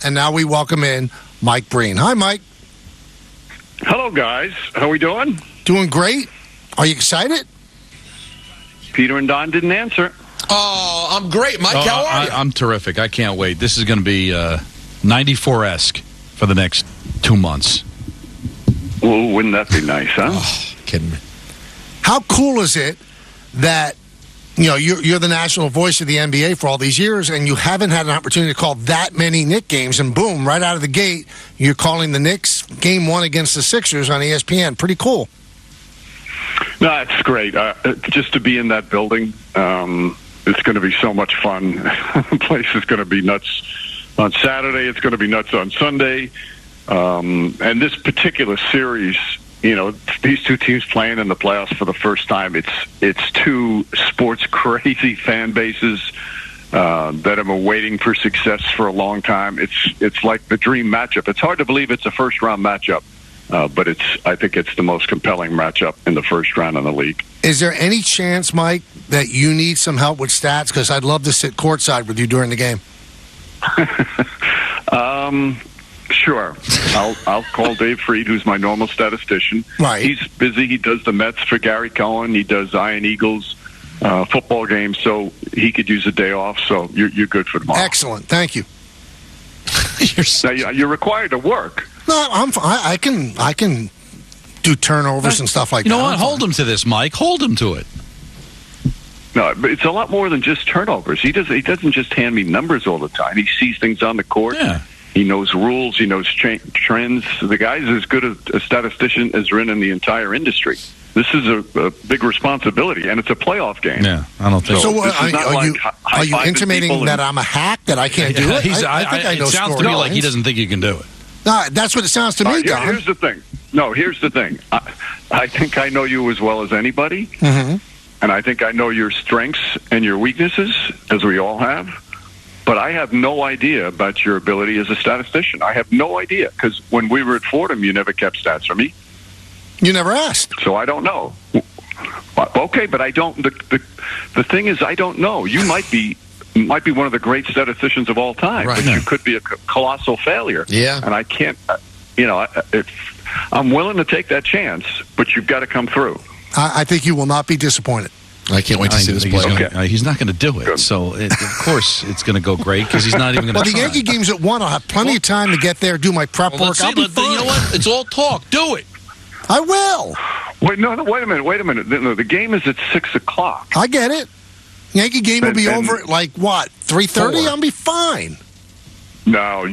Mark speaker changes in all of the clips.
Speaker 1: and now we welcome in Mike Breen. Hi, Mike.
Speaker 2: Hello, guys. How we doing?
Speaker 1: Doing great. Are you excited?
Speaker 2: Peter and Don didn't answer.
Speaker 3: Oh, I'm great. Mike, how are you?
Speaker 4: I'm terrific. I can't wait. This is going to be 94-esque for the next 2 months.
Speaker 2: Well, wouldn't that be nice, huh?
Speaker 3: Oh, kidding me.
Speaker 1: How cool is it that you're the national voice of the NBA for all these years, and you haven't had an opportunity to call that many Knicks games, and boom, right out of the gate, you're calling the Knicks game 1 against the Sixers on ESPN. Pretty cool.
Speaker 2: No, it's great. Just to be in that building, it's going to be so much fun. The place is going to be nuts on Saturday. It's going to be nuts on Sunday. And this particular series, these two teams playing in the playoffs for the first time. It's two sports crazy fan bases that have been waiting for success for a long time. It's like the dream matchup. It's hard to believe it's a first round matchup, but I think it's the most compelling matchup in the first round in the league.
Speaker 1: Is there any chance, Mike, that you need some help with stats? Because I'd love to sit courtside with you during the game.
Speaker 2: Sure. I'll call Dave Freed, who's my normal statistician.
Speaker 1: Right.
Speaker 2: He's busy. He does the Mets for Gary Cohen. He does Iron Eagles football games, so he could use a day off. So you're good for tomorrow.
Speaker 1: Excellent. Thank you.
Speaker 2: You're required to work.
Speaker 1: No, I can do turnovers and stuff like that.
Speaker 4: You know what? Hold him to this, Mike. Hold him to it.
Speaker 2: No, but it's a lot more than just turnovers. He doesn't just hand me numbers all the time. He sees things on the court.
Speaker 4: Yeah.
Speaker 2: He knows rules. He knows trends. The guy's as good a statistician as there in the entire industry. This is a big responsibility, and it's a playoff game.
Speaker 4: Yeah, I don't think
Speaker 1: so.
Speaker 4: So
Speaker 1: are you intimating that I'm a hack, that I can't do it?
Speaker 4: I think I know. It sounds to me like he doesn't think you can do it.
Speaker 1: No, that's what it sounds to me, Don.
Speaker 2: Here's the thing. No, here's the thing. I think I know you as well as anybody,
Speaker 1: and
Speaker 2: I think I know your strengths and your weaknesses, as we all have. But I have no idea about your ability as a statistician. I have no idea, because when we were at Fordham, you never kept stats from me.
Speaker 1: You never asked.
Speaker 2: So I don't know. Okay, but I don't. The thing is, I don't know. You might be one of the great statisticians of all time,
Speaker 3: right.
Speaker 2: But you could be a colossal failure.
Speaker 3: Yeah.
Speaker 2: And I can't. I'm willing to take that chance, but you've got to come through.
Speaker 1: I think you will not be disappointed.
Speaker 3: I can't wait to see this play.
Speaker 2: Okay.
Speaker 4: He's not going to do it.
Speaker 2: Good.
Speaker 4: So, of course, it's going to go great because he's not even going to
Speaker 1: Well, the Yankee game's at 1. I'll have plenty of time to get there, do my prep work. I'll be fine.
Speaker 4: You know what? It's all talk. Do it.
Speaker 1: I will.
Speaker 2: Wait a minute. The game is at 6 o'clock.
Speaker 1: I get it. Yankee game will be over at 3:30. I'll be fine.
Speaker 2: No,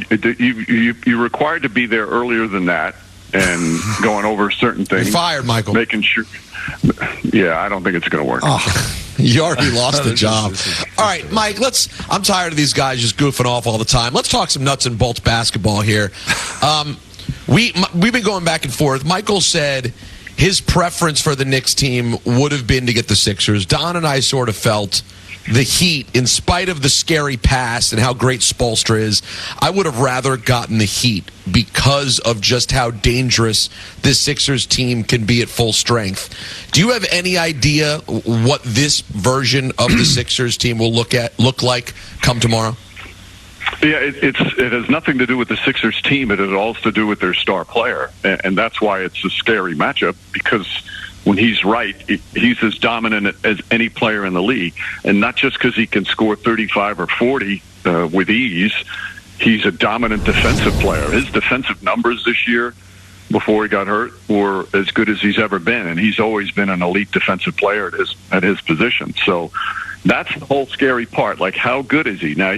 Speaker 2: you're required to be there earlier than that and going over certain things.
Speaker 3: You're fired, Michael.
Speaker 2: Making sure. Yeah, I don't think it's going to work.
Speaker 1: Oh.
Speaker 3: You already lost the job. All right, Mike, I'm tired of these guys just goofing off all the time. Let's talk some nuts and bolts basketball here. We've been going back and forth. Michael said his preference for the Knicks team would have been to get the Sixers. Don and I sort of felt the Heat, in spite of the scary past and how great Spoelstra is, I would have rather gotten the Heat because of just how dangerous this Sixers team can be at full strength. Do you have any idea what this version of the Sixers team will look like come tomorrow?
Speaker 2: Yeah, it has nothing to do with the Sixers team. It has all to do with their star player, and that's why it's a scary matchup, because when he's right, he's as dominant as any player in the league. And not just because he can score 35 or 40 with ease. He's a dominant defensive player. His defensive numbers this year, before he got hurt, were as good as he's ever been. And he's always been an elite defensive player at his position. So that's the whole scary part. Like, how good is he? Now,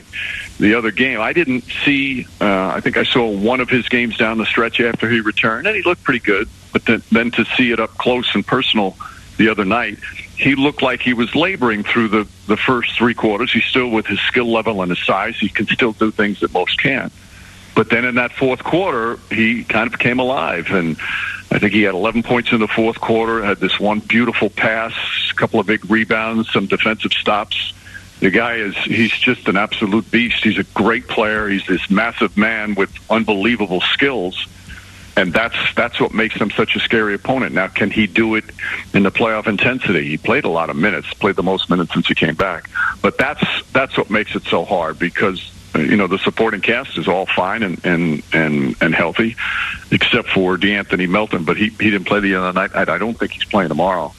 Speaker 2: the other game, I didn't see, I think I saw one of his games down the stretch after he returned, and he looked pretty good. But then to see it up close and personal the other night, he looked like he was laboring through the first 3 quarters. He's still, with his skill level and his size, he can still do things that most can't. But then in that fourth quarter, he kind of came alive. And I think he had 11 points in the fourth quarter, had this one beautiful pass, a couple of big rebounds, some defensive stops. The guy he's just an absolute beast. He's a great player. He's this massive man with unbelievable skills. And that's what makes him such a scary opponent. Now, can he do it in the playoff intensity? He played a lot of minutes, played the most minutes since he came back. But that's what makes it so hard, because the supporting cast is all fine and healthy, except for DeAnthony Melton, but he didn't play the other night. I don't think he's playing tomorrow.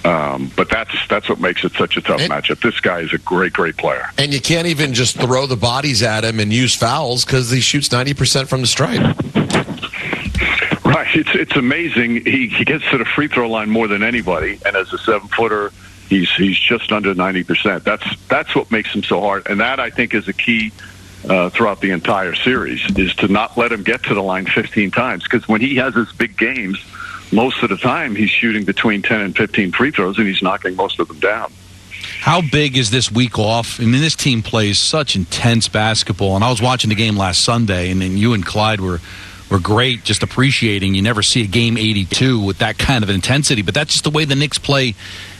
Speaker 2: But that's what makes it such a tough matchup. This guy is a great player.
Speaker 3: And you can't even just throw the bodies at him and use fouls because he shoots 90% from the stripe.
Speaker 2: Right. It's amazing. He gets to the free throw line more than anybody, and as a 7-footer, he's just under 90%. That's what makes him so hard, and that I think is a key throughout the entire series, is to not let him get to the line 15 times, because when he has his big games, most of the time he's shooting between 10 and 15 free throws, and he's knocking most of them down.
Speaker 4: How big is this week off? I mean, this team plays such intense basketball, and I was watching the game last Sunday, and then you and Clyde were great, just appreciating. You never see a game 82 with that kind of intensity, but that's just the way the Knicks play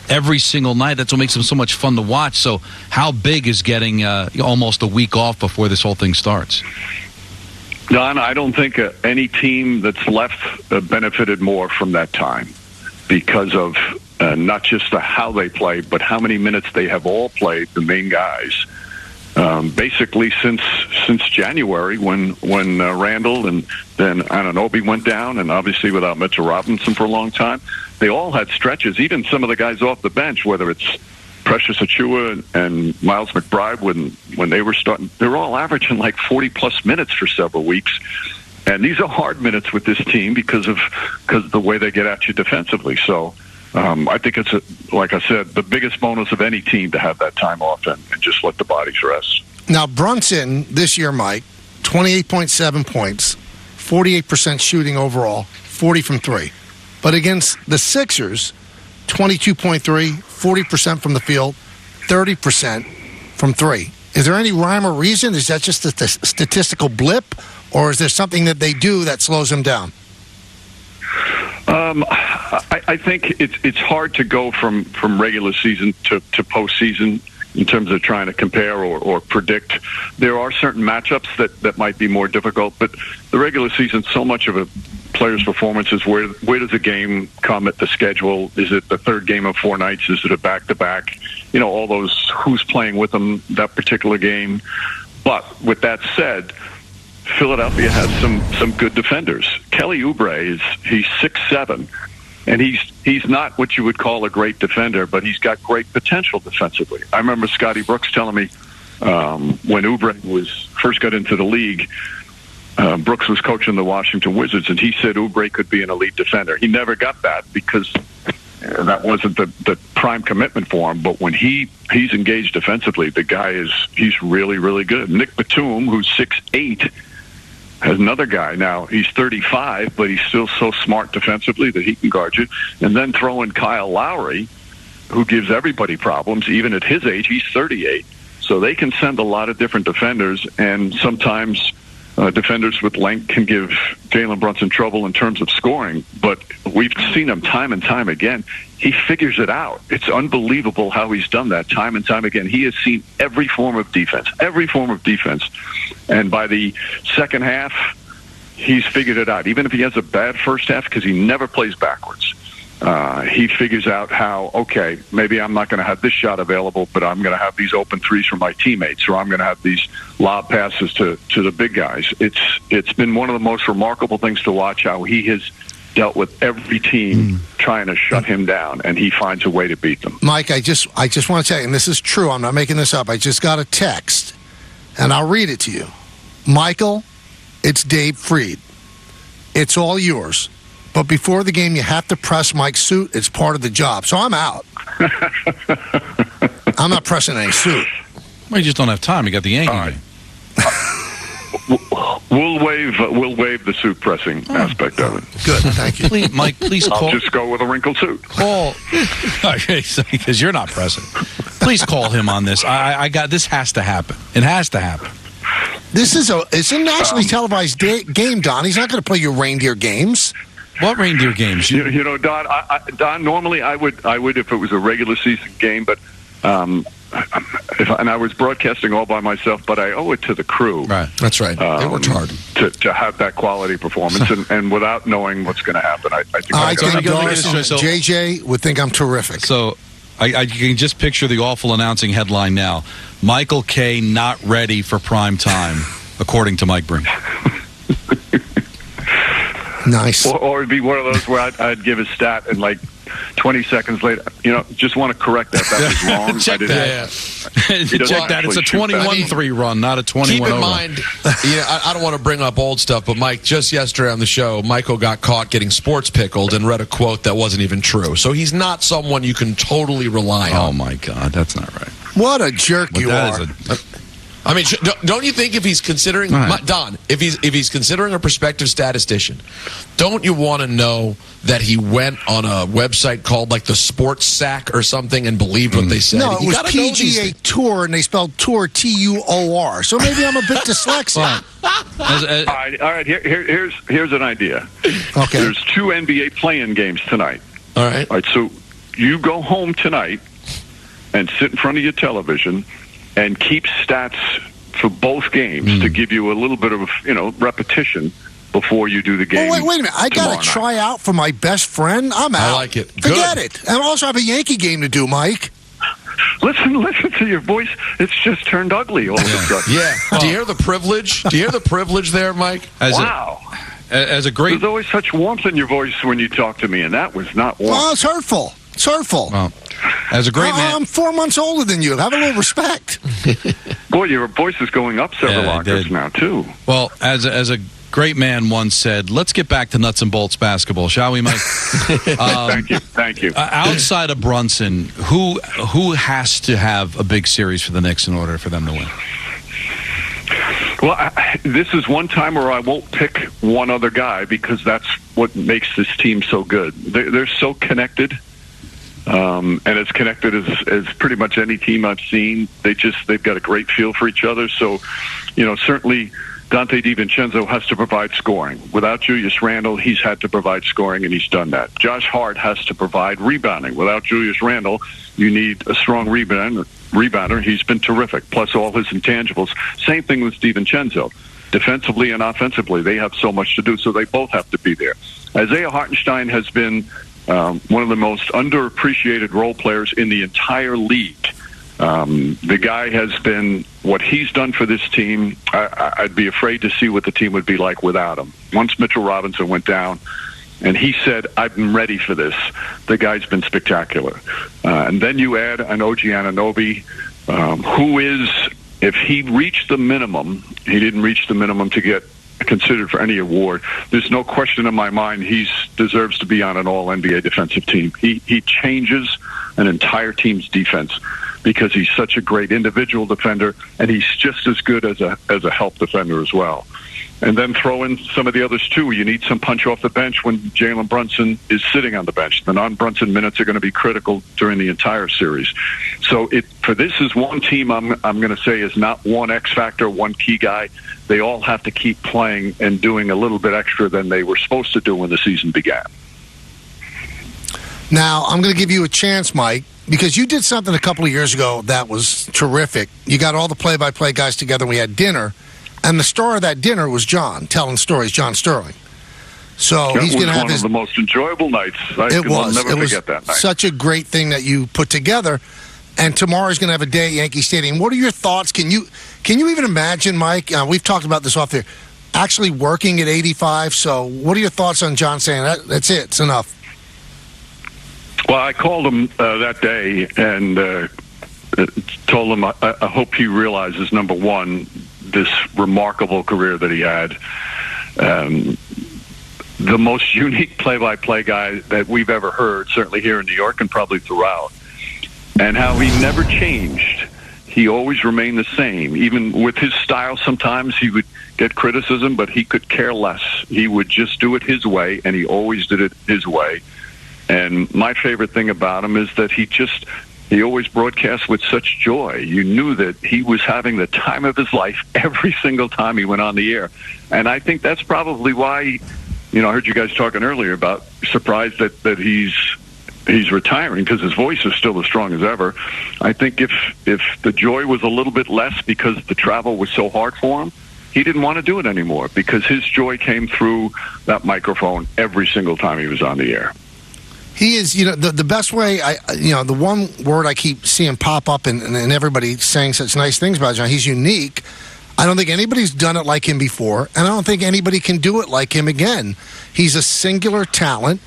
Speaker 4: every single night. That's what makes them so much fun to watch. So how big is getting almost a week off before this whole thing starts?
Speaker 2: Don, I don't think any team that's left benefited more from that time, because of not just how they play, but how many minutes they have all played, the main guys. Basically since January, when Randall and then Anunoby went down, and obviously without Mitchell Robinson for a long time, they all had stretches. Even some of the guys off the bench, whether it's Precious Achiuwa and Miles McBride, when they were starting, they were all averaging like 40-plus minutes for several weeks. And these are hard minutes with this team because of the way they get at you defensively. So I think it's, like I said, the biggest bonus of any team to have that time off and just let the bodies rest.
Speaker 1: Now, Brunson this year, Mike, 28.7 points, 48% shooting overall, 40 from three. But against the Sixers, 22.3, 40% from the field, 30% from three. Is there any rhyme or reason? Is that just a statistical blip, or is there something that they do that slows them down?
Speaker 2: I think it's hard to go from regular season to postseason in terms of trying to compare or predict. There are certain matchups that might be more difficult, but the regular season, so much of a player's performance is where does a game come at the schedule? Is it the third game of 4 nights? Is it a back-to-back? All those who's playing with them that particular game. But with that said, Philadelphia has some good defenders. Kelly Oubre he's 6'7", and he's not what you would call a great defender, but he's got great potential defensively. I remember Scotty Brooks telling me when Oubre first got into the league, Brooks was coaching the Washington Wizards, and he said Oubre could be an elite defender. He never got that because that wasn't the prime commitment for him. But when he's engaged defensively, the guy he's really, really good. Nick Batum, who's 6'8", has another guy. Now, he's 35, but he's still so smart defensively that he can guard you. And then throw in Kyle Lowry, who gives everybody problems. Even at his age, he's 38. So they can send a lot of different defenders, and sometimes defenders with length can give Jalen Brunson trouble in terms of scoring. But we've seen him time and time again. He figures it out. It's unbelievable how he's done that time and time again. He has seen every form of defense. And by the second half, he's figured it out. Even if he has a bad first half, because he never plays backwards. He figures out how, okay, maybe I'm not going to have this shot available, but I'm going to have these open threes from my teammates, or I'm going to have these lob passes to the big guys. It's been one of the most remarkable things to watch how he has dealt with every team trying to shut him down, and he finds a way to beat them.
Speaker 1: Mike, I just want to tell you, and this is true, I'm not making this up, I just got a text, and I'll read it to you. Michael, it's Dave Freed. It's all yours. But before the game, you have to press Mike's suit. It's part of the job. So I'm out. I'm not pressing any suit.
Speaker 4: Well, you just don't have time. You got the Yankee game.
Speaker 2: We'll waive the suit pressing aspect of it.
Speaker 1: Good, thank you.
Speaker 4: Please, Mike, please call.
Speaker 2: I'll just go with a wrinkled suit.
Speaker 4: Call. Okay, because you're not pressing. Please call him on this. I got this. Has to happen. It has to happen.
Speaker 1: It's a nationally televised game, Don. He's not going to play your reindeer games.
Speaker 4: What reindeer games?
Speaker 2: You know, Don. Don. Normally, I would if it was a regular season game, but and I was broadcasting all by myself. But I owe it to the crew.
Speaker 3: Right. That's right. They worked hard
Speaker 2: to have that quality performance, and without knowing what's going to happen, I think
Speaker 1: Doris and JJ would think I'm terrific.
Speaker 4: So I can just picture the awful announcing headline now. Michael K. not ready for prime time, according to Mike Breen.
Speaker 1: Nice.
Speaker 2: Or it'd be one of those where I'd give a stat and 20 seconds later, just want to correct that. That was wrong.
Speaker 4: Check that. Check that. It's a 21-3 run, not a 21-0
Speaker 3: Keep in mind, I don't want to bring up old stuff, but Mike, just yesterday on the show, Michael got caught getting sports pickled and read a quote that wasn't even true. So he's not someone you can totally rely on.
Speaker 4: Oh, my God. That's not right.
Speaker 1: What a jerk you are.
Speaker 3: Don't you think if he's considering Don, if he's considering a prospective statistician, don't you want to know that he went on a website called the Sports Sack or something and believed what they said?
Speaker 1: No, it was PGA Tour, and they spelled Tour T-U-O-R. So maybe I'm a bit dyslexic.
Speaker 2: All right. Here's an idea.
Speaker 1: Okay.
Speaker 2: There's 2 NBA play-in games tonight.
Speaker 3: All right.
Speaker 2: So you go home tonight and sit in front of your television and keep stats for both games to give you a little bit of, repetition before you do the game.
Speaker 1: Oh, wait a minute. I got to try out for my best friend? I'm out.
Speaker 3: I like it.
Speaker 1: Forget it. And I also have a Yankee game to do, Mike.
Speaker 2: Listen to your voice. It's just turned ugly all of a sudden.
Speaker 3: Yeah. Do you hear the privilege? Do you hear the privilege there, Mike?
Speaker 2: Wow.
Speaker 4: As a great...
Speaker 2: There's always such warmth in your voice when you talk to me, and that was not warm.
Speaker 1: Well, it's hurtful. It's hurtful.
Speaker 4: Well, as a great man...
Speaker 1: I'm 4 months older than you. Have a little respect.
Speaker 2: Boy, your voice is going up several octaves now, too.
Speaker 4: Well, as a great man once said, let's get back to nuts and bolts basketball, shall we, Mike?
Speaker 2: Thank you.
Speaker 4: Outside of Brunson, who has to have a big series for the Knicks in order for them to win?
Speaker 2: Well, this is one time where I won't pick one other guy because that's what makes this team so good. They're so connected, and as connected as pretty much any team I've seen. They've got a great feel for each other. So, certainly Dante DiVincenzo has to provide scoring. Without Julius Randle, he's had to provide scoring, and he's done that. Josh Hart has to provide rebounding. Without Julius Randle, you need a strong rebounder. He's been terrific, plus all his intangibles. Same thing with DiVincenzo. Defensively and offensively, they have so much to do, so they both have to be there. Isaiah Hartenstein has been one of the most underappreciated role players in the entire league. The guy has been, what he's done for this team, I'd be afraid to see what the team would be like without him. Once Mitchell Robinson went down, and he said, I've been ready for this. The guy's been spectacular. And then you add an OG Anunoby, who is, if he reached the minimum, he didn't reach the minimum to get considered for any award. There's no question in my mind he deserves to be on an all-NBA defensive team. He changes an entire team's defense because he's such a great individual defender, and he's just as good as a help defender as well. And then throw in some of the others, too. You need some punch off the bench when Jalen Brunson is sitting on the bench. The non-Brunson minutes are going to be critical during the entire series. So for this is one team I'm going to say is not one X factor, one key guy. They all have to keep playing and doing a little bit extra than they were supposed to do when the season began.
Speaker 1: Now, I'm going to give you a chance, Mike, because you did something a couple of years ago that was terrific. You got all the play-by-play guys together, and we had dinner. And the star of that dinner was John, telling stories, John Sterling. So he's going to have
Speaker 2: one of the most enjoyable nights. I'll never forget that night.
Speaker 1: Such a great thing that you put together. And tomorrow's going to have a day at Yankee Stadium. What are your thoughts? Can you even imagine, Mike? We've talked about this off there. Actually working at 85. So what are your thoughts on John saying that's it? It's enough.
Speaker 2: Well, I called him that day and told him I hope he realizes, number one, this remarkable career that he had. The most unique play-by-play guy that we've ever heard, certainly here in New York and probably throughout. And how he never changed. He always remained the same. Even with his style, sometimes he would get criticism, but he could care less. He would just do it his way, and he always did it his way. And my favorite thing about him is that he always broadcast with such joy. You knew that he was having the time of his life every single time he went on the air. And I think that's probably why, I heard you guys talking earlier about surprised that he's retiring because his voice is still as strong as ever. I think if the joy was a little bit less because the travel was so hard for him, he didn't want to do it anymore because his joy came through that microphone every single time he was on the air.
Speaker 1: He is, the best way, the one word I keep seeing pop up and everybody saying such nice things about John, he's unique. I don't think anybody's done it like him before, and I don't think anybody can do it like him again. He's a singular talent,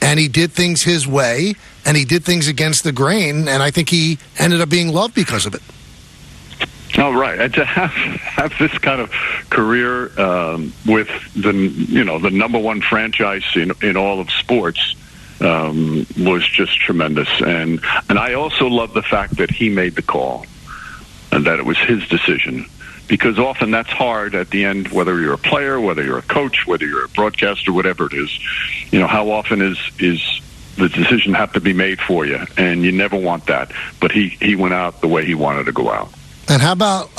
Speaker 1: and he did things his way, and he did things against the grain, and I think he ended up being loved because of it.
Speaker 2: Oh, right. And to have this kind of career with the number one franchise in all of sports was just tremendous. And I also love the fact that he made the call and that it was his decision. Because often that's hard at the end, whether you're a player, whether you're a coach, whether you're a broadcaster, whatever it is. How often is the decision have to be made for you? And you never want that. But he went out the way he wanted to go out.
Speaker 1: And how about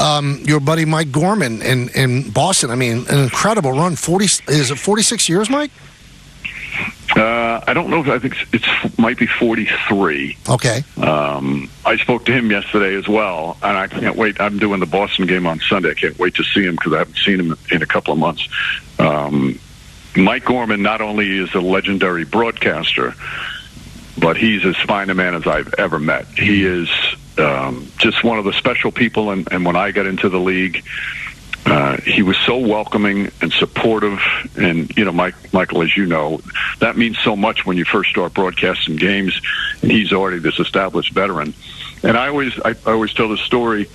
Speaker 1: your buddy Mike Gorman in Boston? I mean, an incredible run. 46 years, Mike?
Speaker 2: I don't know. I think it might be 43.
Speaker 1: Okay.
Speaker 2: I spoke to him yesterday as well, and I can't wait. I'm doing the Boston game on Sunday. I can't wait to see him because I haven't seen him in a couple of months. Mike Gorman not only is a legendary broadcaster, but he's as fine a man as I've ever met. He is just one of the special people, and when I got into the league, he was so welcoming and supportive. And, Michael, as you know, that means so much when you first start broadcasting games, and he's already this established veteran. And I always tell the story,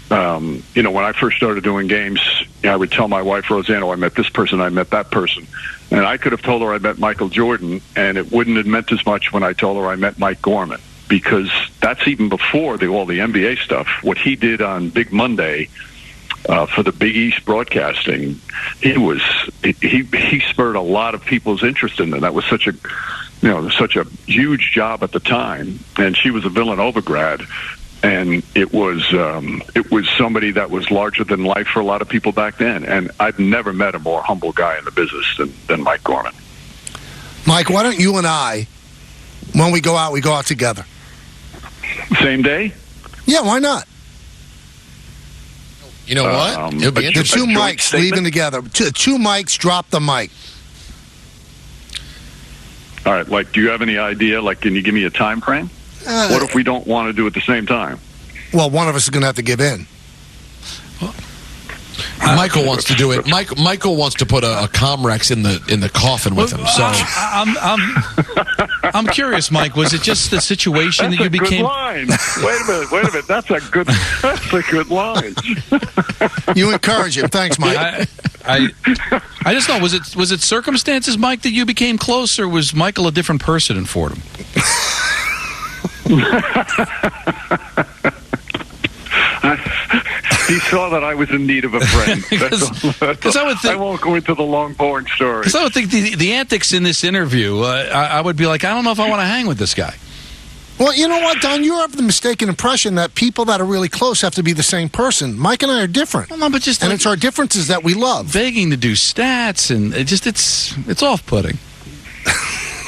Speaker 2: when I first started doing games, I would tell my wife, Roseanne, I met this person, I met that person. And I could have told her I met Michael Jordan, and it wouldn't have meant as much when I told her I met Mike Gorman, because that's even before all the NBA stuff. What he did on Big Monday for the Big East broadcasting, he spurred a lot of people's interest in it. That was such a huge job at the time. And she was a Villanova grad, and it was somebody that was larger than life for a lot of people back then. And I've never met a more humble guy in the business than Mike Gorman.
Speaker 1: Mike, why don't you and I, when we go out together?
Speaker 2: Same day?
Speaker 1: Yeah, why not?
Speaker 3: You know what? It'll be
Speaker 1: The
Speaker 3: interesting.
Speaker 1: two mics leaving together. Two mics, drop the mic.
Speaker 2: All right. Do you have any idea? Can you give me a time frame? What if we don't want to do it at the same time?
Speaker 1: Well, one of us is going to have to give in.
Speaker 3: Michael wants to do it. Michael wants to put a Comrex in the coffin with him. So
Speaker 4: I'm curious, Mike. Was it just the situation that you became?
Speaker 2: Good line. Wait a minute. That's a good line.
Speaker 1: You encourage him. Thanks, Mike.
Speaker 4: I just know. Was it circumstances, Mike, that you became close, or was Michael a different person in Fordham?
Speaker 2: He saw that I was in need of a friend.
Speaker 4: Because I would think,
Speaker 2: I won't go into the long, boring story.
Speaker 4: Because I would think the antics in this interview, I would be like, I don't know if I want to hang with this guy.
Speaker 1: Well, you know what, Don? You have the mistaken impression that people that are really close have to be the same person. Mike and I are different.
Speaker 4: Well, no, but just
Speaker 1: it's our differences that we love.
Speaker 4: Begging to do stats, and it's off-putting.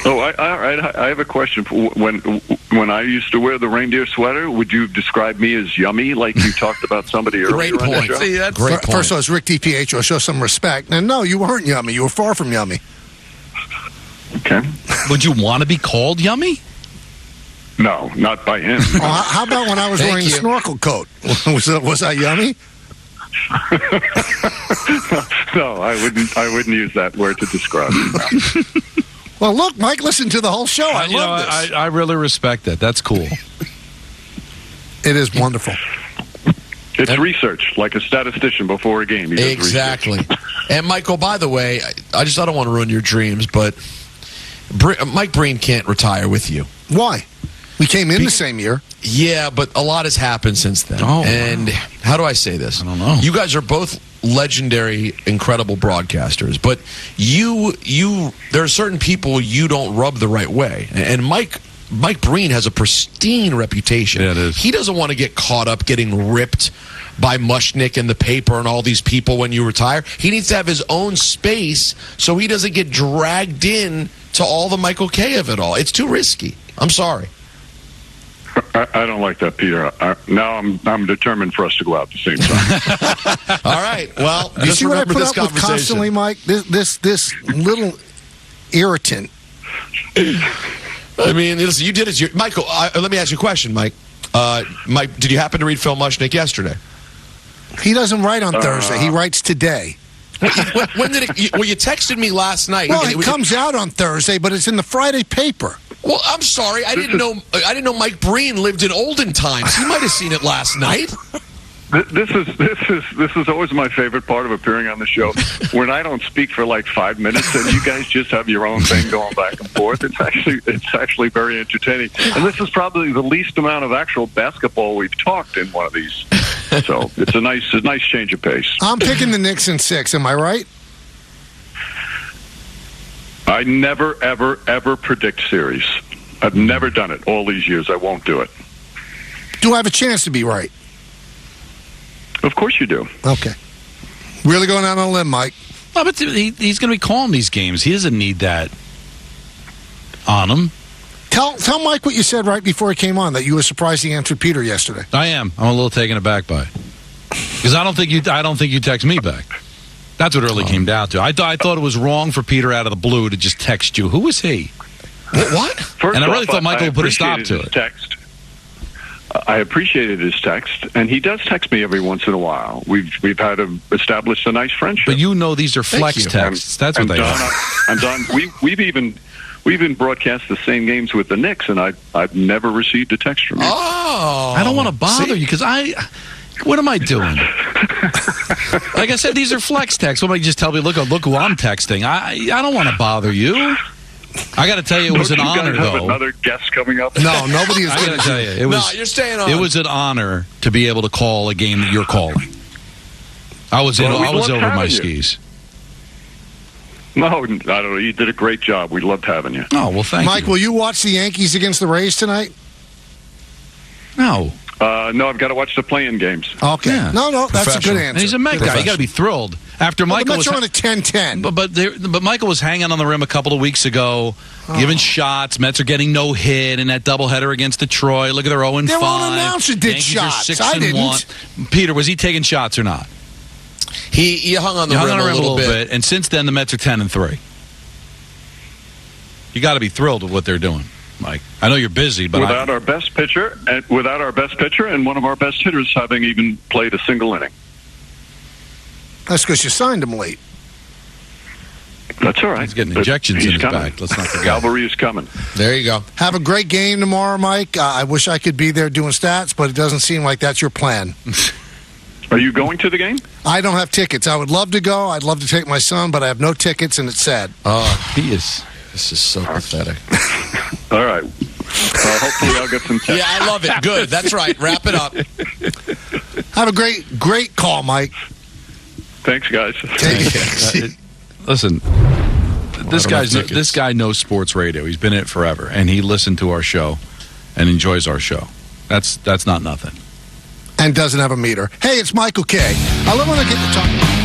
Speaker 2: Oh, I have a question. When I used to wear the reindeer sweater, would you describe me as yummy, like you talked about somebody earlier?
Speaker 3: Great point.
Speaker 4: See, that's
Speaker 3: great point.
Speaker 1: First of all, it's Rick DiPietro. Show some respect. And no, you weren't yummy. You were far from yummy.
Speaker 2: Okay.
Speaker 4: Would you want to be called yummy?
Speaker 2: No, not by him.
Speaker 1: Oh, how about when I was wearing the snorkel coat? Was I yummy?
Speaker 2: No, I wouldn't use that word to describe it.
Speaker 1: Well, look, Mike listened to the whole show. I love this.
Speaker 4: I really respect that. That's cool.
Speaker 1: It is wonderful.
Speaker 2: It's research, like a statistician before a game.
Speaker 3: Exactly. And, Michael, by the way, I don't want to ruin your dreams, but Mike Breen can't retire with you.
Speaker 1: Why? We came in the same year.
Speaker 3: Yeah, but a lot has happened since then.
Speaker 4: Oh,
Speaker 3: and how do I say this?
Speaker 4: I don't know.
Speaker 3: You guys are both legendary, incredible broadcasters, but there are certain people you don't rub the right way. And Mike Breen has a pristine reputation.
Speaker 4: Yeah, it is.
Speaker 3: He doesn't want to get caught up getting ripped by Mushnick and the paper and all these people when you retire. He needs to have his own space so he doesn't get dragged in to all the Michael K of it all. It's too risky. I'm sorry.
Speaker 2: I don't like that, Peter. Now I'm determined for us to go out at the same time.
Speaker 3: All right. Well,
Speaker 1: you
Speaker 3: just
Speaker 1: see what I
Speaker 3: remember
Speaker 1: put
Speaker 3: this
Speaker 1: up with
Speaker 3: conversation.
Speaker 1: constantly, Mike? This little irritant
Speaker 3: I mean, listen, you did it. Michael, let me ask you a question, Mike. Mike, did you happen to read Phil Mushnick yesterday?
Speaker 1: He doesn't write on Thursday. He writes today.
Speaker 3: When did it? Well, you texted me last night.
Speaker 1: Well, it comes out on Thursday, but it's in the Friday paper.
Speaker 3: Well, I'm sorry. I didn't know Mike Breen lived in olden times. He might have seen it last night.
Speaker 2: This is always my favorite part of appearing on the show, when I don't speak for like 5 minutes and you guys just have your own thing going back and forth. It's actually very entertaining, and this is probably the least amount of actual basketball we've talked in one of these. So it's a nice change of pace.
Speaker 1: I'm picking the Knicks in 6. Am I right?
Speaker 2: I never, ever, ever predict series. I've never done it all these years. I won't do it.
Speaker 1: Do I have a chance to be right?
Speaker 2: Of course you do.
Speaker 1: Okay. Really going out on a limb, Mike.
Speaker 4: No, but he's going to be calling these games. He doesn't need that on him.
Speaker 1: Tell Mike what you said right before he came on, that you were surprised he answered Peter yesterday.
Speaker 4: I am. I'm a little taken aback by it. Because I don't think you text me back. That's what it really came down to. I thought it was wrong for Peter out of the blue to just text you. Who is he?
Speaker 3: What?
Speaker 2: First
Speaker 4: and I really
Speaker 2: off,
Speaker 4: thought Michael would put a stop to it.
Speaker 2: Text. I appreciated his text, and he does text me every once in a while. We've had established a nice friendship.
Speaker 4: But you know these are flex texts. That's what they are.
Speaker 2: And Don, we've even broadcast the same games with the Knicks, and I've never received a text from you.
Speaker 3: Oh,
Speaker 4: I don't want to bother you because what am I doing? Like I said, these are flex texts. Somebody just tell me, look who I'm texting. I don't want to bother you. I got to tell you, it was an honor, though.
Speaker 2: Another guest coming up?
Speaker 1: No, nobody is.
Speaker 4: I got to tell you,
Speaker 3: you're staying on.
Speaker 4: It was an honor to be able to call a game that you're calling. I was over my skis.
Speaker 2: No, I don't know. You did a great job. We loved having you.
Speaker 4: Oh, well, thank you.
Speaker 1: Mike, will you watch the Yankees against the Rays tonight?
Speaker 4: No.
Speaker 2: No, I've got to watch the play-in games.
Speaker 1: Okay.
Speaker 4: Yeah.
Speaker 1: No, that's a good answer.
Speaker 4: And he's a Met guy. You got to be thrilled. After Michael was
Speaker 1: on a 10-10.
Speaker 4: But Michael was hanging on the rim a couple of weeks ago, giving shots. Mets are getting no hit in that doubleheader against Detroit. Look at their 0-5.
Speaker 1: Their own announcer did
Speaker 4: Yankees
Speaker 1: shots.
Speaker 4: Are 6-1.
Speaker 1: I didn't.
Speaker 4: Peter, was he taking shots or not?
Speaker 3: He hung on the rim a little bit.
Speaker 4: And since then, the Mets are 10-3. You got to be thrilled with what they're doing, Mike. I know you're busy, but
Speaker 2: without our best pitcher and one of our best hitters having even played a single inning.
Speaker 1: That's because you signed him late.
Speaker 2: That's all right.
Speaker 4: He's getting injections in his
Speaker 2: coming.
Speaker 4: back. Let's not forget.
Speaker 2: Cavalry is coming.
Speaker 3: There you go.
Speaker 1: Have a great game tomorrow, Mike. I wish I could be there doing stats, but it doesn't seem like that's your plan.
Speaker 2: Are you going to the game?
Speaker 1: I don't have tickets. I would love to go. I'd love to take my son, but I have no tickets, and it's sad.
Speaker 3: Oh,
Speaker 4: He is.
Speaker 3: this is so pathetic.
Speaker 2: All right. Hopefully I'll get some tips.
Speaker 3: Yeah, I love it. Good. That's right. Wrap it up.
Speaker 1: Have a great call, Mike.
Speaker 2: Thanks, guys.
Speaker 4: Listen, this guy knows sports radio. He's been in it forever, and he listened to our show and enjoys our show. That's not nothing.
Speaker 1: And doesn't have a meter. Hey, it's Michael K. I love when I get to talk.